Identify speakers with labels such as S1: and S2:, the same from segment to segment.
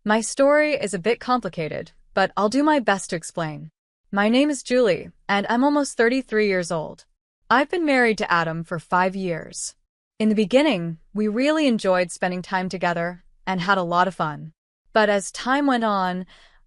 S1: My story is a bit complicated, but I'll do my best to explain. My name is Julie, and I'm almost 33 years old. I've been married to Adam for 5 years. In the beginning, we really enjoyed spending time together and had a lot of fun. But as time went on,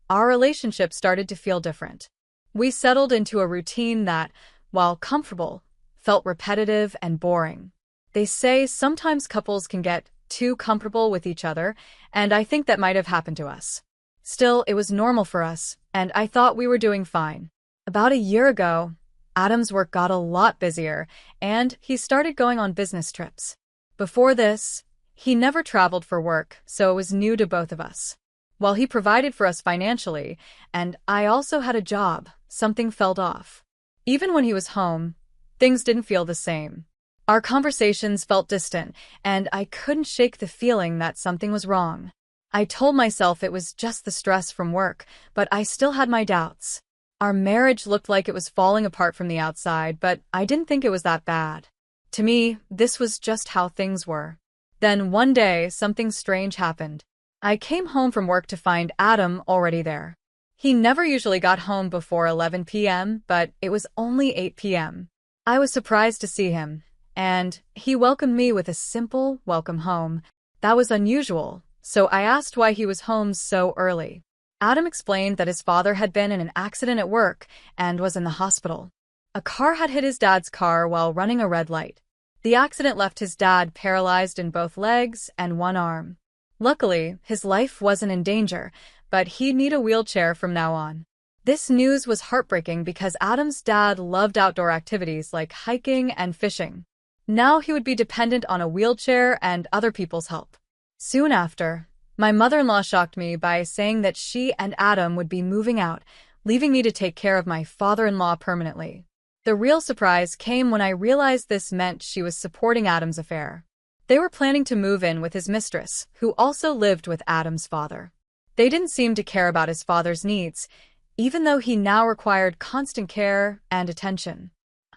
S1: our relationship started to feel different. We settled into a routine that, while comfortable, felt repetitive and boring. They say sometimes couples can get too comfortable with each other, and I think that might have happened to us. Still, it was normal for us, and I thought we were doing fine. About a year ago, Adam's work got a lot busier, and he started going on business trips. Before this, he never traveled for work, so it was new to both of us. While he provided for us financially, and I also had a job, something felt off. Even when he was home, things didn't feel the same. Our conversations felt distant, and I couldn't shake the feeling that something was wrong. I told myself it was just the stress from work, but I still had my doubts. Our marriage looked like it was falling apart from the outside, but I didn't think it was that bad. To me, this was just how things were. Then one day, something strange happened. I came home from work to find Adam already there. He never usually got home before 11 p.m., but it was only 8 p.m. I was surprised to see him, and he welcomed me with a simple welcome home. That was unusual, so I asked why he was home so early. Adam explained that his father had been in an accident at work and was in the hospital. A car had hit his dad's car while running a red light. The accident left his dad paralyzed in both legs and one arm. Luckily, his life wasn't in danger, but he'd need a wheelchair from now on. This news was heartbreaking because Adam's dad loved outdoor activities like hiking and fishing. Now he would be dependent on a wheelchair and other people's help. Soon after, my mother-in-law shocked me by saying that she and Adam would be moving out, leaving me to take care of my father-in-law permanently. The real surprise came when I realized this meant she was supporting Adam's affair. They were planning to move in with his mistress, who also lived with Adam's father. They didn't seem to care about his father's needs, even though he now required constant care and attention.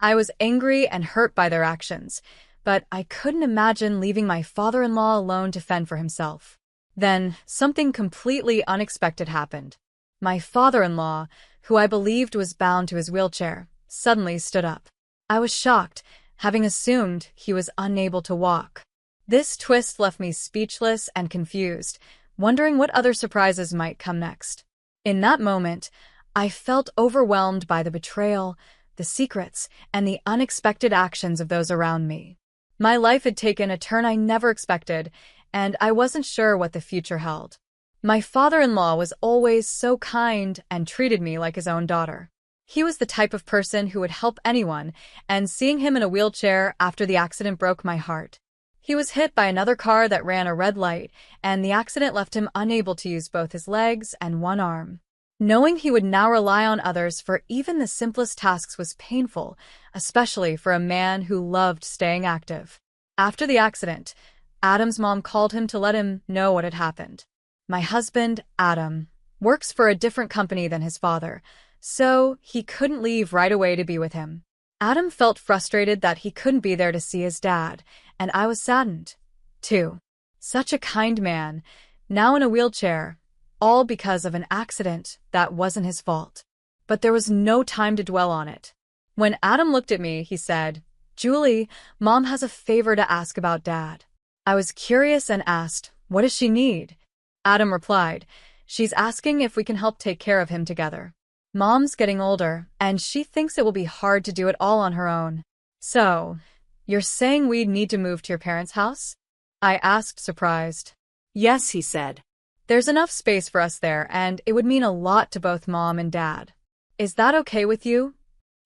S1: I was angry and hurt by their actions, but I couldn't imagine leaving my father-in-law alone to fend for himself. Then, something completely unexpected happened. My father-in-law, who I believed was bound to his wheelchair, suddenly stood up. I was shocked, having assumed he was unable to walk. This twist left me speechless and confused, wondering what other surprises might come next. In that moment, I felt overwhelmed by the betrayal, the secrets, and the unexpected actions of those around me. My life had taken a turn I never expected, and I wasn't sure what the future held. My father-in-law was always so kind and treated me like his own daughter. He was the type of person who would help anyone, and seeing him in a wheelchair after the accident broke my heart. He was hit by another car that ran a red light, and the accident left him unable to use both his legs and one arm. Knowing he would now rely on others for even the simplest tasks was painful, especially for a man who loved staying active. After the accident, Adam's mom called him to let him know what had happened. My husband, Adam, works for a different company than his father, so he couldn't leave right away to be with him. Adam felt frustrated that he couldn't be there to see his dad, and I was saddened, too. Such a kind man, now in a wheelchair, all because of an accident that wasn't his fault. But there was no time to dwell on it. When Adam looked at me, he said, "Julie, Mom has a favor to ask about Dad." I was curious and asked, "What does she need?" Adam replied, "She's asking if we can help take care of him together. Mom's getting older, and she thinks it will be hard to do it all on her own." "So, you're saying we'd need to move to your parents' house?" I asked, surprised.
S2: "Yes," he said.
S1: "There's enough space for us there, and it would mean a lot to both Mom and Dad. Is that okay with you?"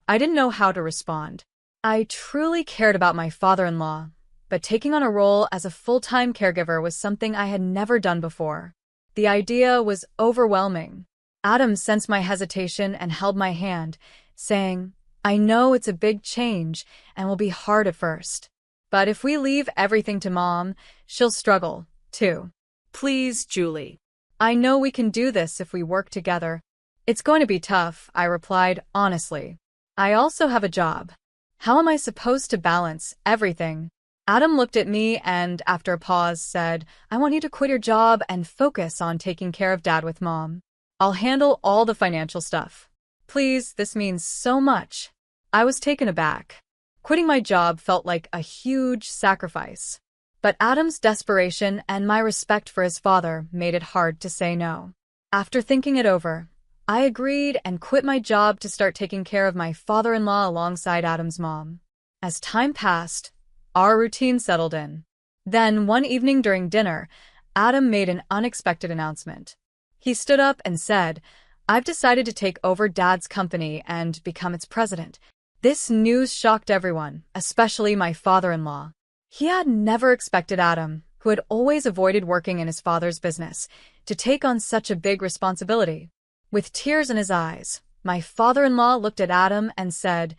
S1: I didn't know how to respond. I truly cared about my father-in-law, but taking on a role as a full-time caregiver was something I had never done before. The idea was overwhelming. Adam sensed my hesitation and held my hand, saying, "I know it's a big change and will be hard at first. But if we leave everything to Mom, she'll struggle, too."
S2: "Please, Julie.
S1: "I know we can do this if we work together." "It's going to be tough," I replied honestly. "I also have a job. How am I supposed to balance everything?" Adam looked at me and, after a pause, said, "I want you to quit your job and focus on taking care of Dad with Mom. I'll handle all the financial stuff. Please, this means so much." I was taken aback. Quitting my job felt like a huge sacrifice. But Adam's desperation and my respect for his father made it hard to say no. After thinking it over, I agreed and quit my job to start taking care of my father-in-law alongside Adam's mom. As time passed, our routine settled in. Then, one evening during dinner, Adam made an unexpected announcement. He stood up and said, "I've decided to take over Dad's company and become its president." This news shocked everyone, especially my father-in-law. He had never expected Adam, who had always avoided working in his father's business, to take on such a big responsibility. With tears in his eyes, my father-in-law looked at Adam and said,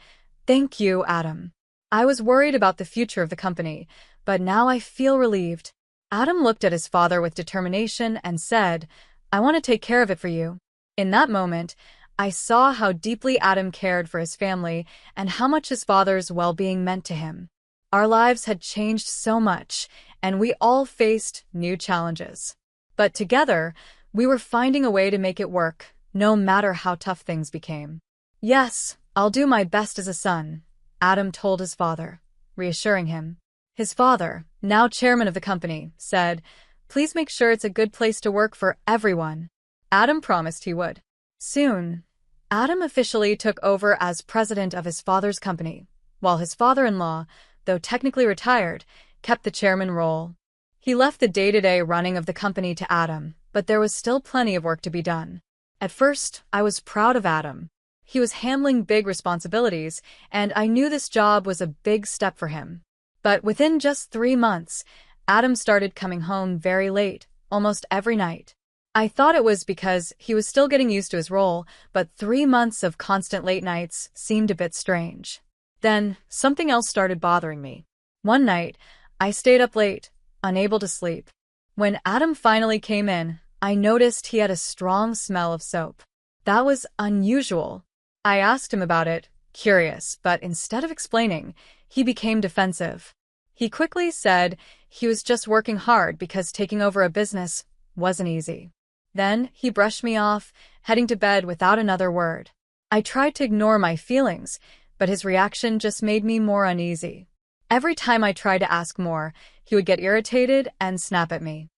S1: "Thank you, Adam. I was worried about the future of the company, but now I feel relieved." Adam looked at his father with determination and said, "I want to take care of it for you." In that moment, I saw how deeply Adam cared for his family and how much his father's well-being meant to him. Our lives had changed so much, and we all faced new challenges. But together, we were finding a way to make it work, no matter how tough things became. "Yes, I'll do my best as a son," Adam told his father, reassuring him. His father, now chairman of the company, said, "Please make sure it's a good place to work for everyone." Adam promised he would. Soon, Adam officially took over as president of his father's company, while his father-in-law, though technically retired, kept the chairman role. He left the day-to-day running of the company to Adam, but there was still plenty of work to be done. At first, I was proud of Adam. He was handling big responsibilities, and I knew this job was a big step for him. But within just 3 months, Adam started coming home very late, almost every night. I thought it was because he was still getting used to his role, but 3 months of constant late nights seemed a bit strange. Then, something else started bothering me. One night, I stayed up late, unable to sleep. When Adam finally came in, I noticed he had a strong smell of soap. That was unusual. I asked him about it, curious, but instead of explaining, he became defensive. He quickly said he was just working hard because taking over a business wasn't easy. Then he brushed me off, heading to bed without another word. I tried to ignore my feelings, but his reaction just made me more uneasy. Every time I tried to ask more, he would get irritated and snap at me.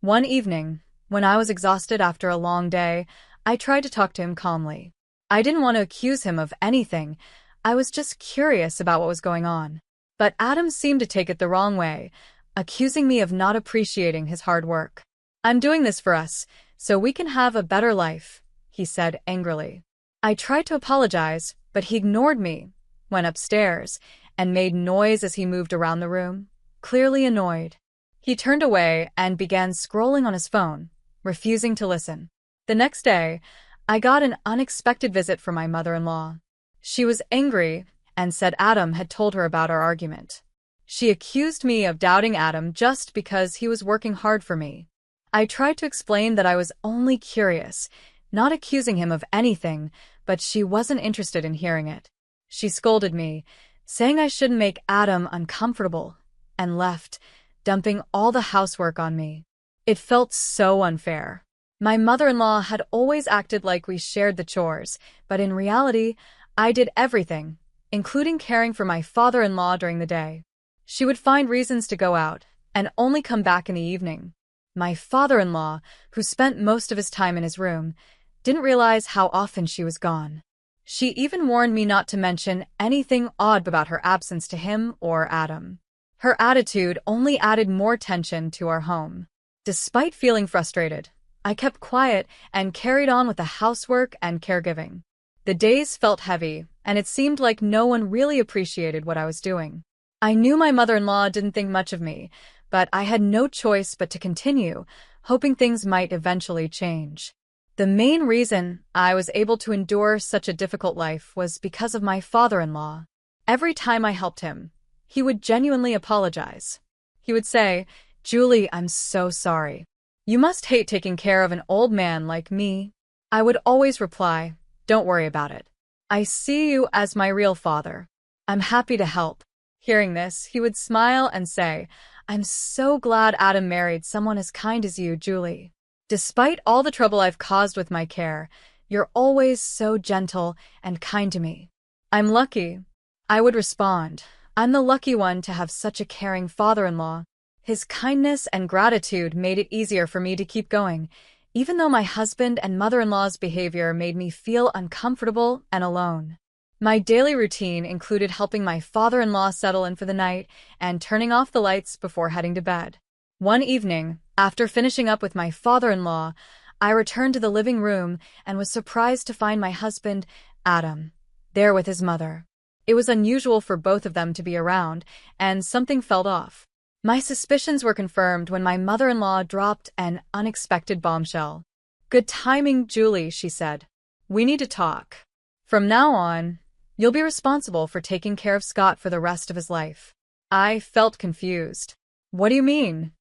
S1: One evening, when I was exhausted after a long day, I tried to talk to him calmly. I didn't want to accuse him of anything. I was just curious about what was going on. But Adam seemed to take it the wrong way, accusing me of not appreciating his hard work. "I'm doing this for us, so we can have a better life," he said angrily. I tried to apologize, but he ignored me, went upstairs, and made noise as he moved around the room, clearly annoyed. He turned away and began scrolling on his phone, refusing to listen. The next day, I got an unexpected visit from my mother-in-law. She was angry and said Adam had told her about our argument. She accused me of doubting Adam just because he was working hard for me. I tried to explain that I was only curious, not accusing him of anything, but she wasn't interested in hearing it. She scolded me, saying I shouldn't make Adam uncomfortable, and left, dumping all the housework on me. It felt so unfair. My mother-in-law had always acted like we shared the chores, but in reality, I did everything, including caring for my father-in-law during the day. She would find reasons to go out, and only come back in the evening. My father-in-law, who spent most of his time in his room, didn't realize how often she was gone. She even warned me not to mention anything odd about her absence to him or Adam. Her attitude only added more tension to our home. Despite feeling frustrated, I kept quiet and carried on with the housework and caregiving. The days felt heavy, and it seemed like no one really appreciated what I was doing. I knew my mother-in-law didn't think much of me, but I had no choice but to continue, hoping things might eventually change. The main reason I was able to endure such a difficult life was because of my father-in-law. Every time I helped him, he would genuinely apologize. He would say, "Julie, I'm so sorry. You must hate taking care of an old man like me." I would always reply, "Don't worry about it. I see you as my real father. I'm happy to help." Hearing this, he would smile and say, "I'm so glad Adam married someone as kind as you, Julie. Despite all the trouble I've caused with my care, you're always so gentle and kind to me." "I'm lucky," I would respond. "I'm the lucky one to have such a caring father-in-law." His kindness and gratitude made it easier for me to keep going, even though my husband and mother-in-law's behavior made me feel uncomfortable and alone. My daily routine included helping my father-in-law settle in for the night and turning off the lights before heading to bed. One evening, after finishing up with my father-in-law, I returned to the living room and was surprised to find my husband, Adam, there with his mother. It was unusual for both of them to be around, and something felt off. My suspicions were confirmed when my mother-in-law dropped an unexpected bombshell. "Good timing, Julie," she said. "We need to talk. From now on, you'll be responsible for taking care of Scott for the rest of his life." I felt confused. "What do you mean?"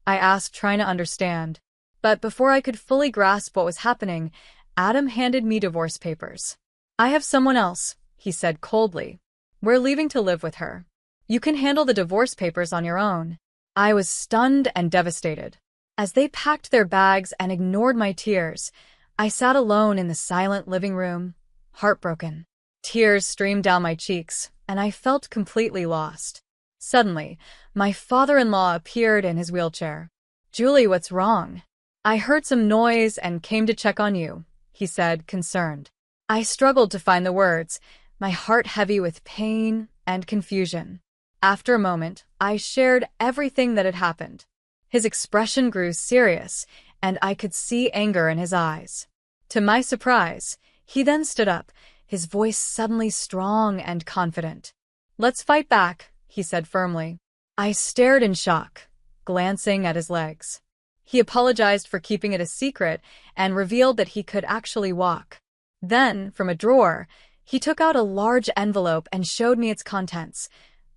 S1: I asked, trying to understand. But before I could fully grasp what was happening, Adam handed me divorce papers. "I have someone else," he said coldly. "We're leaving to live with her. You can handle the divorce papers on your own." I was stunned and devastated. As they packed their bags and ignored my tears, I sat alone in the silent living room, heartbroken. Tears streamed down my cheeks, and I felt completely lost. Suddenly, my father-in-law appeared in his wheelchair. "Julie, what's wrong?" "I heard some noise and came to check on you," he said, concerned. I struggled to find the words, my heart heavy with pain and confusion. After a moment, I shared everything that had happened. His expression grew serious, and I could see anger in his eyes. To my surprise, he then stood up, his voice suddenly strong and confident. "Let's fight back," he said firmly. I stared in shock, glancing at his legs. He apologized for keeping it a secret and revealed that he could actually walk. Then, from a drawer, he took out a large envelope and showed me its contents,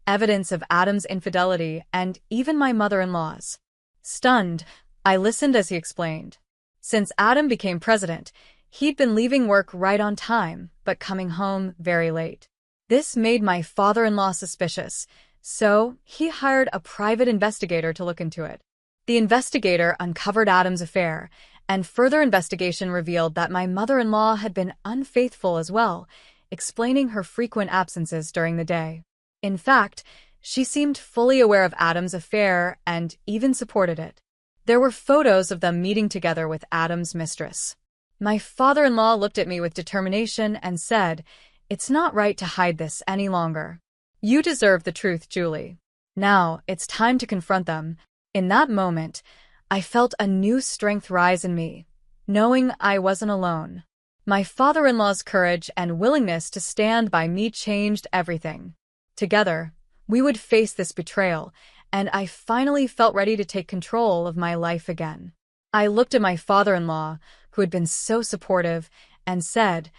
S1: evidence of Adam's infidelity and even my mother-in-law's. Stunned, I listened as he explained. Since Adam became president, he'd been leaving work right on time, but coming home very late. This made my father-in-law suspicious, so he hired a private investigator to look into it. The investigator uncovered Adam's affair, and further investigation revealed that my mother-in-law had been unfaithful as well, explaining her frequent absences during the day. In fact, she seemed fully aware of Adam's affair and even supported it. There were photos of them meeting together with Adam's mistress. My father-in-law looked at me with determination and said, "It's not right to hide this any longer. You deserve the truth, Julie. Now, it's time to confront them." In that moment, I felt a new strength rise in me, knowing I wasn't alone. My father-in-law's courage and willingness to stand by me changed everything. Together, we would face this betrayal, and I finally felt ready to take control of my life again. I looked at my father-in-law, who had been so supportive, and said,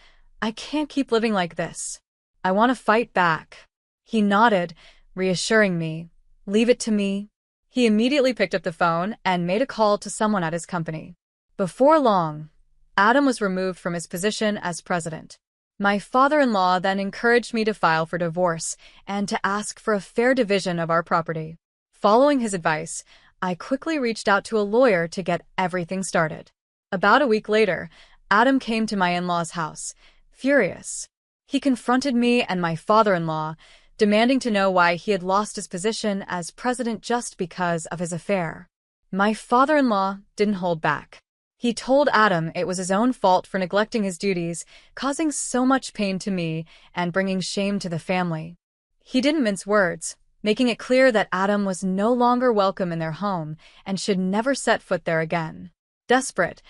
S1: "I can't keep living like this. I want to fight back." He nodded, reassuring me, "Leave it to me." He immediately picked up the phone and made a call to someone at his company. Before long, Adam was removed from his position as president. My father-in-law then encouraged me to file for divorce and to ask for a fair division of our property. Following his advice, I quickly reached out to a lawyer to get everything started. About a week later, Adam came to my in-laws' house, furious. He confronted me and my father-in-law, demanding to know why he had lost his position as president just because of his affair. My father-in-law didn't hold back. He told Adam it was his own fault for neglecting his duties, causing so much pain to me and bringing shame to the family. He didn't mince words, making it clear that Adam was no longer welcome in their home and should never set foot there again. Desperate,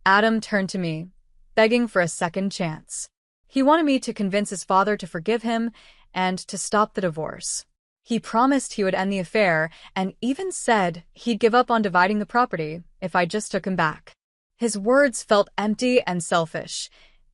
S1: Adam turned to me, begging for a second chance. He wanted me to convince his father to forgive him and to stop the divorce. He promised he would end the affair and even said he'd give up on dividing the property if I just took him back. His words felt empty and selfish.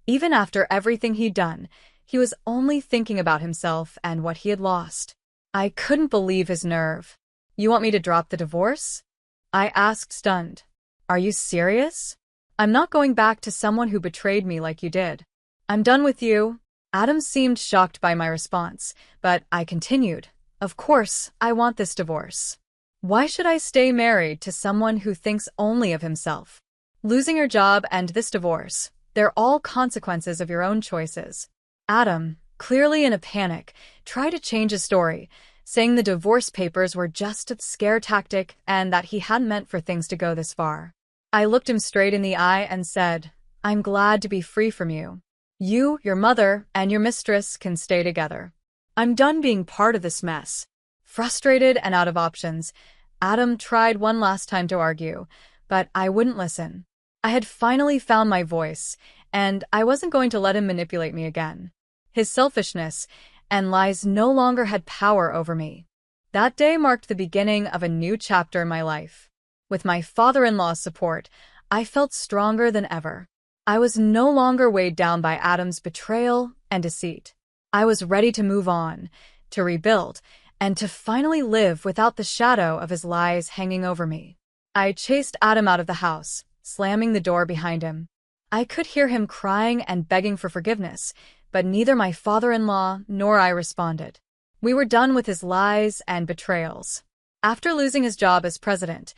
S1: Even after everything he'd done, he was only thinking about himself and what he had lost. I couldn't believe his nerve. "You want me to drop the divorce?" I asked, stunned. "Are you serious? I'm not going back to someone who betrayed me like you did. I'm done with you." Adam seemed shocked by my response, but I continued. Of course, I want this divorce. Why should I stay married to someone who thinks only of himself? Losing your job and this divorce, they're all consequences of your own choices. Adam, clearly in a panic, tried to change his story, saying the divorce papers were just a scare tactic and that he hadn't meant for things to go this far. I looked him straight in the eye and said, "I'm glad to be free from you. You, your mother, and your mistress can stay together. I'm done being part of this mess." Frustrated and out of options, Adam tried one last time to argue, but I wouldn't listen. I had finally found my voice, and I wasn't going to let him manipulate me again. His selfishness and lies no longer had power over me. That day marked the beginning of a new chapter in my life. With my father-in-law's support, I felt stronger than ever. I was no longer weighed down by Adam's betrayal and deceit. I was ready to move on, to rebuild, and to finally live without the shadow of his lies hanging over me. I chased Adam out of the house, slamming the door behind him. I could hear him crying and begging for forgiveness, but neither my father-in-law nor I responded. We were done with his lies and betrayals. After losing his job as president,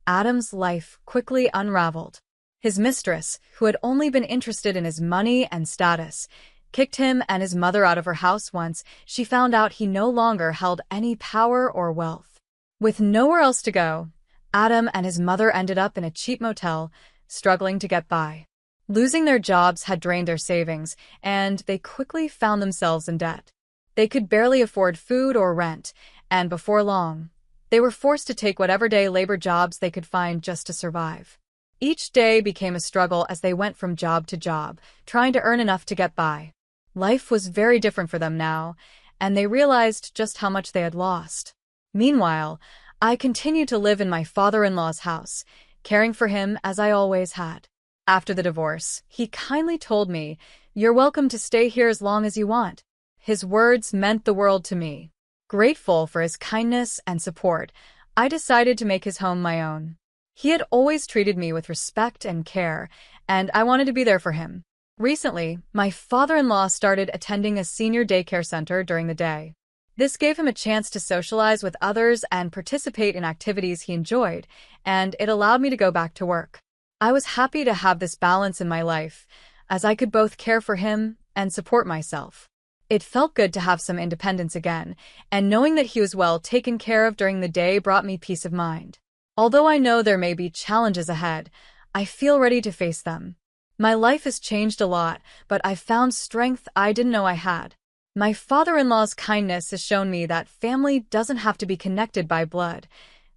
S1: Adam's life quickly unraveled. His mistress, who had only been interested in his money and status, kicked him and his mother out of her house once she found out he no longer held any power or wealth. With nowhere else to go, Adam and his mother ended up in a cheap motel, struggling to get by. Losing their jobs had drained their savings, and they quickly found themselves in debt. They could barely afford food or rent, and before long, they were forced to take whatever day labor jobs they could find just to survive. Each day became a struggle as they went from job to job, trying to earn enough to get by. Life was very different for them now, and they realized just how much they had lost. Meanwhile, I continued to live in my father-in-law's house, caring for him as I always had. After the divorce, he kindly told me, "You're welcome to stay here as long as you want." His words meant the world to me. Grateful for his kindness and support, I decided to make his home my own. He had always treated me with respect and care, and I wanted to be there for him. Recently, my father-in-law started attending a senior daycare center during the day. This gave him a chance to socialize with others and participate in activities he enjoyed, and it allowed me to go back to work. I was happy to have this balance in my life, as I could both care for him and support myself. It felt good to have some independence again, and knowing that he was well taken care of during the day brought me peace of mind. Although I know there may be challenges ahead, I feel ready to face them. My life has changed a lot, but I've found strength I didn't know I had. My father-in-law's kindness has shown me that family doesn't have to be connected by blood.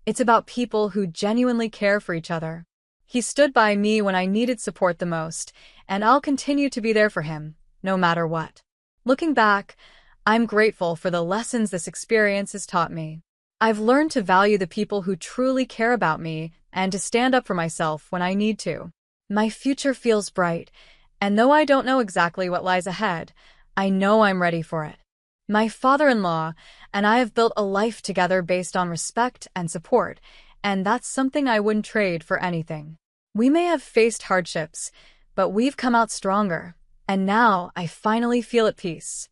S1: It's about people who genuinely care for each other. He stood by me when I needed support the most, and I'll continue to be there for him, no matter what. Looking back, I'm grateful for the lessons this experience has taught me. I've learned to value the people who truly care about me and to stand up for myself when I need to. My future feels bright, and though I don't know exactly what lies ahead, I know I'm ready for it. My father-in-law and I have built a life together based on respect and support, and that's something I wouldn't trade for anything. We may have faced hardships, but we've come out stronger, and now I finally feel at peace.